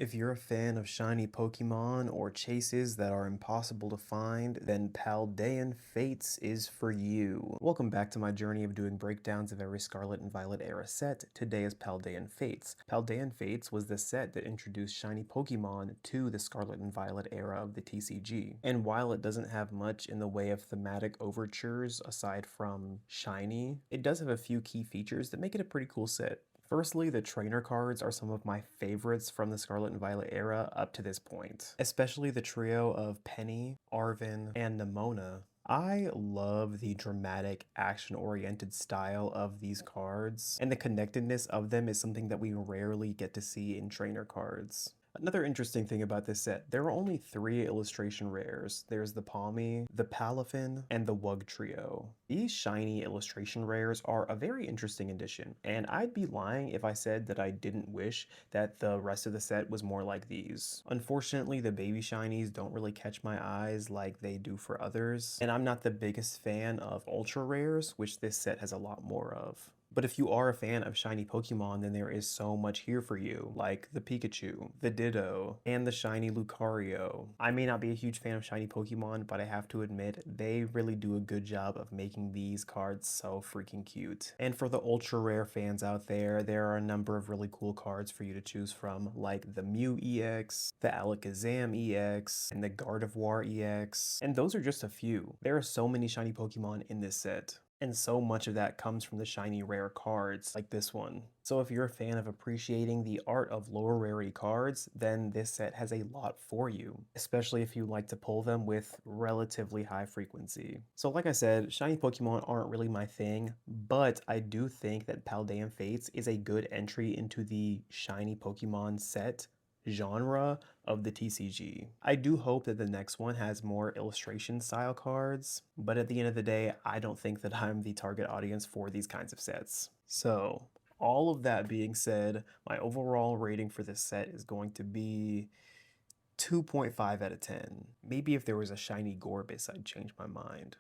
If you're a fan of shiny Pokemon or chases that are impossible to find, then Paldean Fates is for you. Welcome back to my journey of doing breakdowns of every Scarlet and Violet era set. Today is Paldean Fates. Paldean Fates was the set that introduced shiny Pokemon to the Scarlet and Violet era of the TCG. And while it doesn't have much in the way of thematic overtures aside from shiny, it does have a few key features that make it a pretty cool set. Firstly, the trainer cards are some of my favorites from the Scarlet and Violet era up to this point, especially the trio of Penny, Arven, and Nemona. I love the dramatic, action-oriented style of these cards, and the connectedness of them is something that we rarely get to see in trainer cards. Another interesting thing about this set, there are only 3 illustration rares. There's the Palmy, the Palafin, and the Wug Trio. These shiny illustration rares are a very interesting addition, and I'd be lying if I said that I didn't wish that the rest of the set was more like these. Unfortunately, the baby shinies don't really catch my eyes like they do for others, and I'm not the biggest fan of ultra rares, which this set has a lot more of. But if you are a fan of shiny Pokemon, then there is so much here for you, like the Pikachu, the Ditto, and the shiny Lucario. I may not be a huge fan of shiny Pokemon, but I have to admit, they really do a good job of making these cards so freaking cute. And for the ultra rare fans out there, there are a number of really cool cards for you to choose from, like the Mew EX, the Alakazam EX, and the Gardevoir EX. And those are just a few. There are so many shiny Pokemon in this set. And so much of that comes from the shiny rare cards, like this one. So if you're a fan of appreciating the art of lower rarity cards, then this set has a lot for you, especially if you like to pull them with relatively high frequency. So like I said, shiny Pokemon aren't really my thing, but I do think that Paldean Fates is a good entry into the shiny Pokemon set genre of the TCG. I do hope that the next one has more illustration style cards, but at the end of the day, I don't think that I'm the target audience for these kinds of sets. So, all of that being said, my overall rating for this set is going to be 2.5 out of 10. Maybe if there was a shiny Gorbis, I'd change my mind.